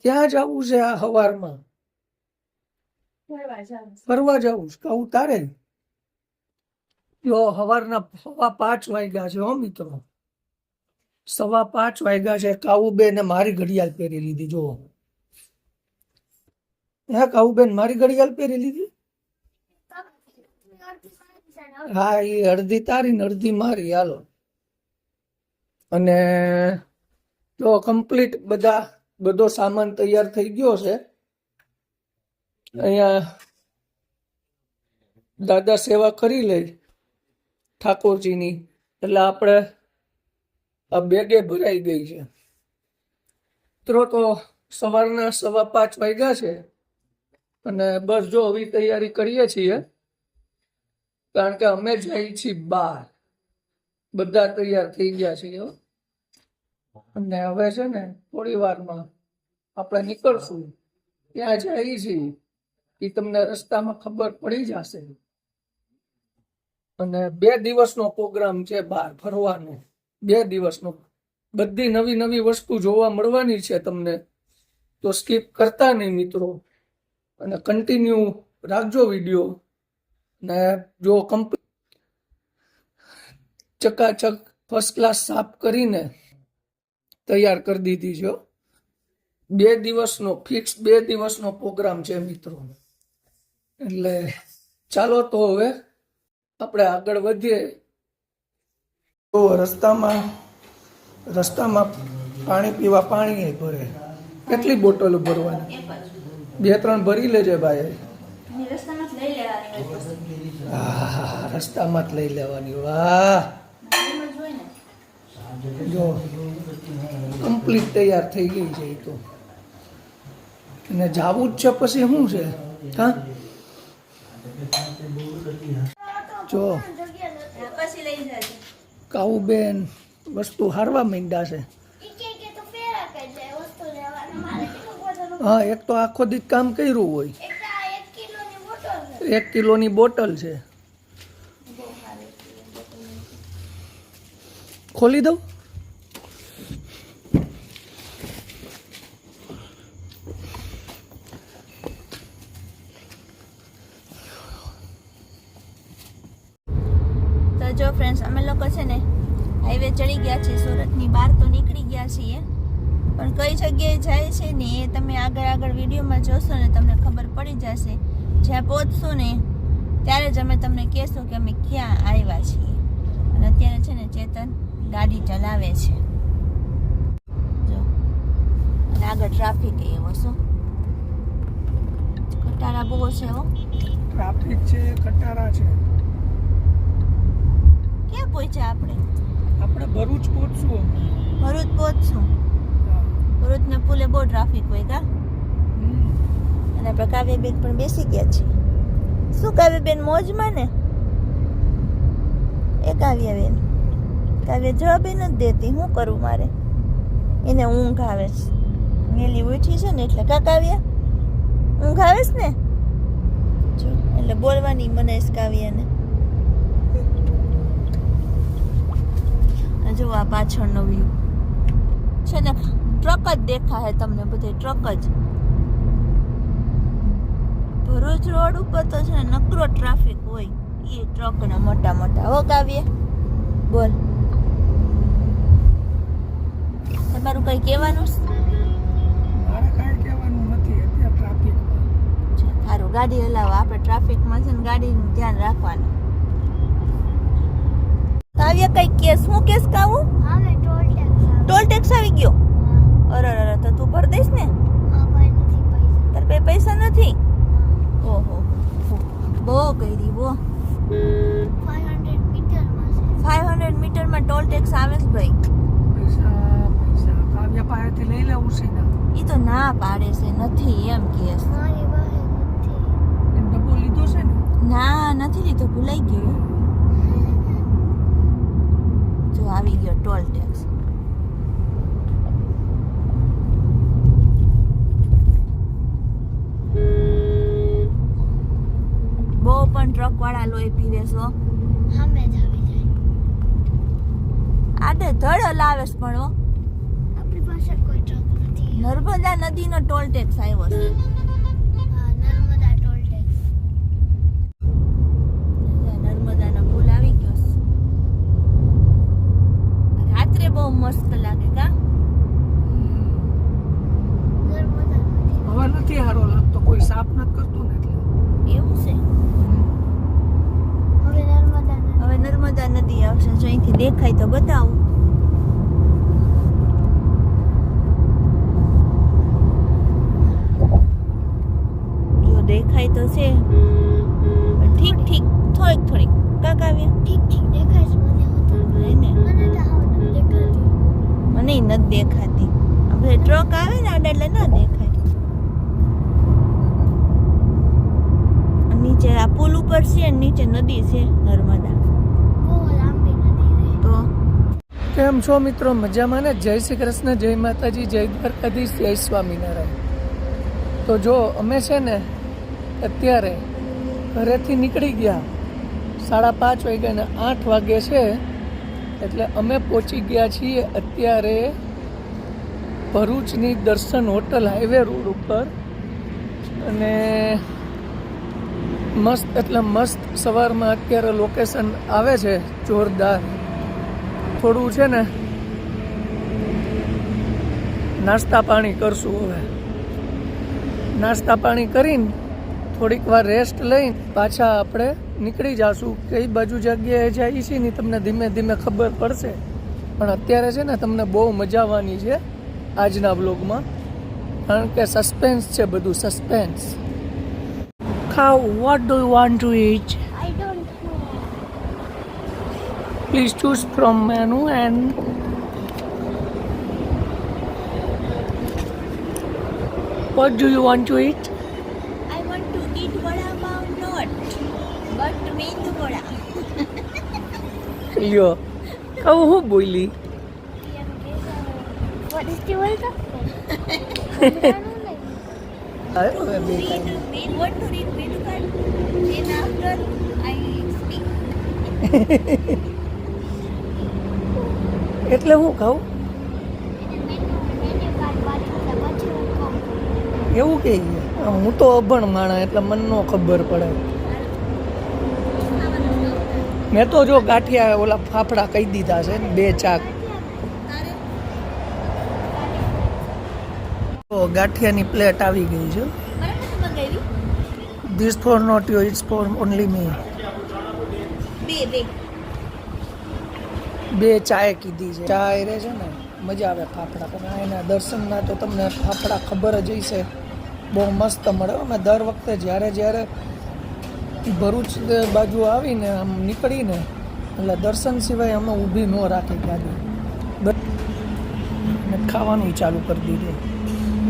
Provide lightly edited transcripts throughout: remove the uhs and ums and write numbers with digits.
ક્યાં જવું છે આ સવારમાં? ફરવા જવું છે કહું તારે? જો સવારના 5:15 વાગ્યા છે હો મિત્રો, 5:15 વાગ્યા છે. કાવુબેન મારી ઘડિયાળ પહેરી લીધી. જો હે કાવુબેન મારી ઘડિયાળ પહેરી લીધી. હા એ અડધી તારી ને અડધી મારી. હાલો, અને જો કમ્પ્લીટ બધો સામાન તૈયાર થઈ ગયો છે. અહીંયા દાદા સેવા કરી લે ઠાકોરજીની, એટલે આપણે આ બેગે ભરાઈ ગઈ છે. મિત્રો તો સવારના 5:15 વાગ્યા છે અને બસ જો હવે તૈયારી કરીએ છીએ, કારણ કે અમે જઈએ છીએ બહાર. બધા તૈયાર થઈ ગયા છીએ અને હવે છે ને થોડી વારમાં આપણે નીકળશું. ત્યાં જઈએ છીએ એ તમને રસ્તામાં ખબર પડી જશે. અને 2 દિવસનો પ્રોગ્રામ છે બહાર ફરવાનો. 2 દિવસનો બધી નવી નવી વસ્તુ જોવા મળવાની છે તમને, તો સ્કીપ કરતા નહીં મિત્રો, અને કન્ટિન્યુ રાખજો વિડીયો. ને જો કમ્પ્લીટ ચકાચક ફર્સ્ટ ક્લાસ સાફ કરીને તૈયાર કરી દીધી છે. 2 દિવસનો ફિક્સ 2 દિવસનો પ્રોગ્રામ છે મિત્રો. એટલે ચાલો તો હવે આપણે આગળ વધીએ. તો રસ્તામાં પાણી પીવા પાણી ભરે. કેટલી બોટલો ભરવાની? 2-3 ભરી લેજે ભાઈ. હા, રસ્તામાં જ લઈ લેવાની. વાહ, જો કમ્પ્લીટ તૈયાર થઈ ગઈ છે એ તો. અને જાવું જ છે પછી શું છે? હા જો કાવુબેન વસ્તુ હારવા માંડ્યા છે. હા, એક તો આખો દી કામ કર્યું હોય. 1 કિલોની બોટલ છે. ખોલી દઉં? તો જો ફ્રેન્ડ્સ, અમે લોકો છે ને હાઈવે ચડી ગયા છીએ. સુરતની બહાર તો નીકળી ગયા છીએ, પણ કઈ જગ્યાએ જાય છે ને એ તમે આગળ વિડીયોમાં જોશો ને તમને ખબર પડી જશે. જ્યાં પહોંચશું ને ત્યારે જ અમે તમને કહેશું કે અમે ક્યાં આવ્યા છીએ. અને અત્યારે છે ને ચેતન ગાડી ચલાવે છે. જો, અને આગળ ટ્રાફિક એવો શું ખટારા બહુ છે હો. ટ્રાફિક છે, ખટારા છે. ક્યાં પહોંચ્યા આપણે? આપણે ભરૂચ પહોંચશું. ભરૂચ પહોંચશું. ભરૂચના પુલે બહુ ટ્રાફિક હોય કા. અને આપણે કાવ્યબેન પણ બેસી ગયા છે. શું કાવ્યબેન મોજમાં ને? એ કાવ્યબેન જવાબ નથી દેતી. શું કરું મારે? એને ઊંઘ આવે છે. મેલી ઉઠી છે ને એટલે કા કાવ્ય ઊંઘ આવે છે ને, જો એટલે બોલવાની મને કાવ્યને. જો આ પાછળનો વ્યૂ છે ને, ટ્રક જ દેખાય તમને બધે. ટ્રક જ. ભરૂચ રોડ ઉપર તો છે ને નકરો ટ્રાફિક હોય. એ ટ્રકના મોટા હો કાવ્ય બોલ. તમારું કઈ કહેવાનું? મારે કાંઈ કહેવાનું નથી અત્યારે ટ્રાફિકમાં. સારું, ગાડી હલાવો. આપણે ટ્રાફિકમાં છે ને ગાડીનું ધ્યાન રાખવાનું. કાવ્ય કઈ કેસ? શું કેસ કાવું? ટોલ ટેક્સ આવી ગયો. અરે તો તું ભર દઈશ ને? તાર પાસે પૈસા નથી? ઓહો, બહુ કરી બહુ. 500 મીટરમાં ટોલ ટેક્સ આવે છે ભાઈ. પૈસા કાવ્ય પાસેથી લઈ લેવું છે ને? એ તો ના પાડે છે, નથી એમ કેસ. ડબ્બો લીધો છે ને? ના, નથી લીધો, ભૂલાઈ ગયો. જો આવી ગયો ટોલ ટેક્સ. બહુ પણ ટ્રક વાળા લોહી પીવે છો. આડે ધડ હલાવે છે પણ આપણી પાસે કોઈ ટ્રક નથી. નર્મદા નદીનો ટોલ ટેક્સ આવ્યો છે. Narmada toll tax. નર્મદાનો પુલ આવી ગયો છે. રાત્રે બહુ મસ્ત લાગે કા? નર્મદા નદી. હવે નથી સારો લાગતો, કોઈ સાફ નથી કરતું ને એટલે. એવું છે. હવે નર્મદા નદી. હવે નર્મદા નદી આવશે. જો અહીંથી દેખાય તો બતાવું. જો દેખાય તો છે પણ ઠીક ઠીક થોડીક કાકાવ્યા ઠીક ઠીક દેખાય છે મને હોતું. એને મને તો હાવ નથી દેખાતી. મને નથી દેખાતી. આપણે ટ્રક આવે ને આડા એટલે ના દેખાય. નીચે આ પુલ ઉપર છે અને નીચે નદી છે નર્મદા. બહુ લાંબી નદી રહી. તો કેમ છો મિત્રો? મજામાં ને? જય શ્રી કૃષ્ણ, જય માતાજી, જય દ્વારકાધીશ, જય સ્વામિનારાયણ. તો જો અમે છે ને અત્યારે ઘરેથી નીકળી ગયા 5:30 વાગ્યા ને 8 વાગે છે, એટલે અમે પહોંચી ગયા છીએ અત્યારે ભરૂચની દર્શન હોટલ હાઈવે રોડ ઉપર. અને મસ્ત એટલે મસ્ત સવારમાં અત્યારે લોકેશન આવે છે જોરદાર. થોડું છે ને નાસ્તા પાણી કરશું. હવે નાસ્તા પાણી કરીને થોડીક વાર રેસ્ટ લઈને પાછા આપણે નીકળી જાશું. કઈ બાજુ જગ્યાએ જઈએ છીએ ને તમને ધીમે ધીમે ખબર પડશે, પણ અત્યારે છે ને તમને બહુ મજા આવવાની છે આજના બ્લોગમાં, કારણ કે સસ્પેન્સ છે, બધું સસ્પેન્સ. ખાવ, what do you want to eat? I don't know. Please choose from menu and what do you want to eat? I want to eat vada pav not but medu વડા. લ્યો, કહું હું બોલી? What is the world of આવ્યો હવે બે Read, time. want to read menu card. Then after I speak. એટલે હું કહું એવું કે હું તો અભણ માણા એટલે મને નો ખબર પડે. મેં તો જો ગાંઠિયા ઓલા ફાફડા કહી દીધા છે, 2 ચાક. તો ગાંઠિયાની પ્લેટ આવી ગઈ છે. બરાબર મંગાવી? This for not you, it's for only me. બે 2 ચાય કીધી છે. ચાય રે છે ને મજા આવે ફાફડા પર. એના દર્શનના તો તમને ફાફડા ખબર જ હશે, બહુ મસ્ત મળે. અમે દર વખતે જ્યારે ભરૂચ બાજુ આવીને આમ નીકળીને એટલે દર્શન સિવાય અમે ઊભી ન રાખી ગાડી, અને ખાવાનું ચાલુ કરી દીધું.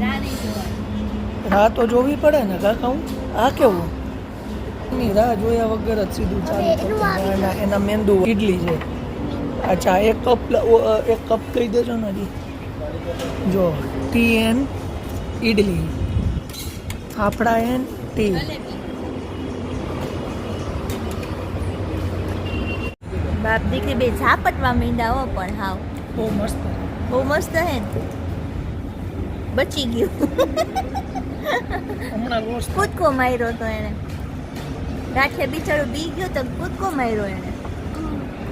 રાની જોવા. રાહ તો જોવી પડે ને કાકા. હું આ કેવું ની રાહ જોયા વગર જ સીધું ચાલુ કરી. એના મેંદુ ઇડલી છે. અચ્છા, એક કપ કહી દેજો ને હજી. જો T and idli, fafda and T. બાપ દીકરી બે ઝાપટમાં મીંડા હો, પણ હાવ બહુ મસ્ત. બહુ મસ્ત હે ને. બચી ગયું. હમણાં લોસ કૂદકો માર્યો તો એને. ગાંઠિયા બિચારો બી ગયો તો કૂદકો માર્યો એને.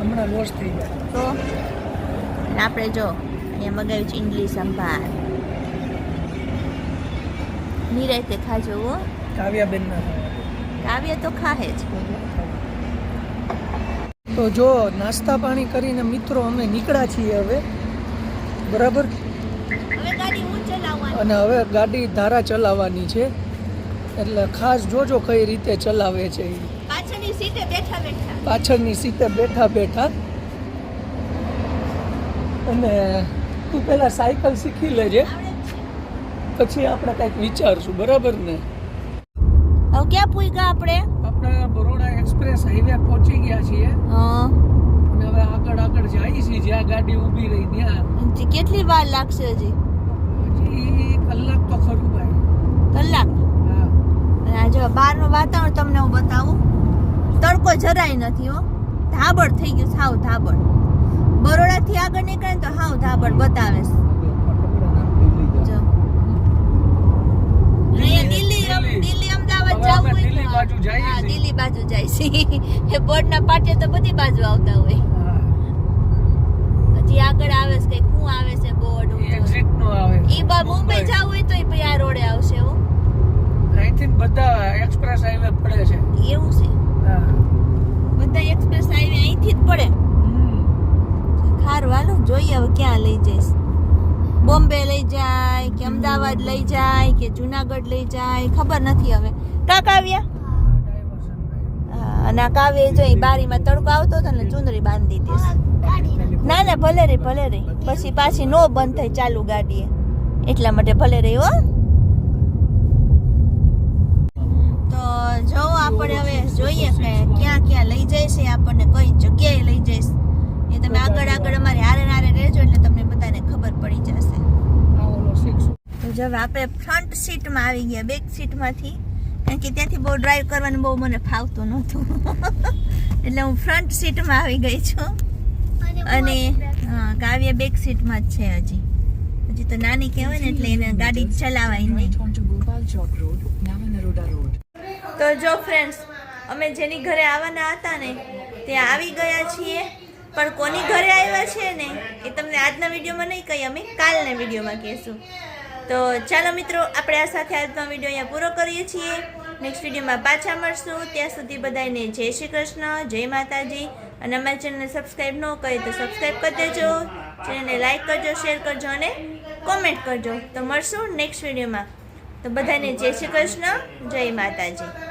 હમણાં લોસ થઈ ગયા. તો અને આપણે જો અહીંયા મગાવ્યું છે ઇડલી સંભાર. નિરાયતે ખાજો હો. કાવ્યાબેન ના કાવ્ય તો ખાહે જ. તો જો નાસ્તા પાણી કરીને મિત્રો અમે નીકળ્યા છીએ હવે, બરાબર. હવે ગાડી હું ચલાવવાની. અને હવે ગાડી ધારા ચલાવવાની છે, એટલે ખાસ જોજો કઈ રીતે ચલાવે છે ઈ. પાછળની સીટે બેઠા બેઠા. પાછળની સીટે બેઠા બેઠા. અને તું પેલા સાયકલ શીખી લેજે, આવડે જ છે. પછી આપણે કંઈક વિચારશું, બરાબર ને? હવે ક્યાં પૂગ્યા આપણે? આપણે બરોડા એક્સપ્રેસ હાઈવે પહોંચી ગયા છીએ હા. અને હવે આગળ જઈએ છીએ જ્યાં ગાડી ઊભી રહી ત્યાં. કેટલી વાર લાગશે હજી? હજી કલાક તો ખરું ભાઈ. કલાક. હા, અને આ જો બહારનું વાતાવરણ તમને હું બતાવું. તડકો જરાય નથી હો. ધાબળ થઈ ગયું, સાવ ધાબળ. બરોડાથી આગળ નીકળે ને તો સાવ ધાબળ બતાવે છે. જો જાય હા છે. દિલ્હી બાજુ જાય છે એ બોર્ડના પાટે તો બધી બાજુ આવતા હોય. હા, હજી આગળ આવે છે કઈક શું આવે છે બોર્ડ એક્ઝિટ નો આવે ઈ બા મુંબઈ જવું હોય તો પછી આ રોડે આવશે એવું અહીંથી બધા એક્સપ્રેસ હાઈવે પડે છે. એવું છે. હા. બધા એક્સપ્રેસ હાઈવે અહીંથી જ પડે. ખારું હાલો જોઈએ હવે ક્યાં લઈ જઈશ. બોમ્બે લઈ જાય કે અમદાવાદ લઈ જાય કે જુનાગઢ લઈ જાય ખબર નથી હવે. કા કાવ્યા? હા, અને આ કાવ્ય જો બારીમાં તડકો આવતો હતો ને ચુંદડી બાંધી દીધી. ના ના ભલે રે પછી પાછી નો બંધ થઈ ચાલુ ગાડીએ એટલા માટે ભલે રહી હો. તો જો આપણે હવે જોઈએ કે ક્યાં ક્યાં લઈ જઈશે આપણને કઈ જગ્યાએ લઈ જઈશ એ તમે આગળ અમારે હારે રહેજો એટલે તમને બધાને ખબર પડી જશે. તો જો હવે આપણે ફ્રન્ટ સીટમાં આવી ગયા બેક સીટમાંથી કારણ કે ત્યાંથી બહુ ડ્રાઈવ કરવાનું બહુ મને ફાવતું નહોતું એટલે હું ફ્રન્ટ સીટમાં આવી ગઈ છું અને હા કાવ્ય બેક સીટમાં જ છે હજી તો નાની કહેવાય ને એટલે એને ગાડી ચલાવાય નહીં. તો જો ફ્રેન્ડ્સ અમે જેની ઘરે આવવાના હતા ને ત્યાં આવી ગયા છીએ પણ કોની ઘરે આવ્યા છે ને એ તમને આજના વિડીયોમાં નહીં કહી અમે કાલના વિડીયોમાં કહીશું. તો ચાલો મિત્રો આપણે આ સાથે આજનો વિડીયો અહીંયા પૂરો કરીએ છીએ. નેક્સ્ટ વિડીયોમાં પાછા મળશું ત્યાં સુધી બધાને જય શ્રી કૃષ્ણ જય માતાજી અને અમારી ચેનલને સબસ્ક્રાઈબ ન કરી તો સબસ્ક્રાઈબ કરી દેજો ચેનલને લાઈક કરજો શેર કરજો અને કોમેન્ટ કરજો. તો મળશું નેક્સ્ટ વિડીયોમાં. તો બધાને જય શ્રી કૃષ્ણ જય માતાજી.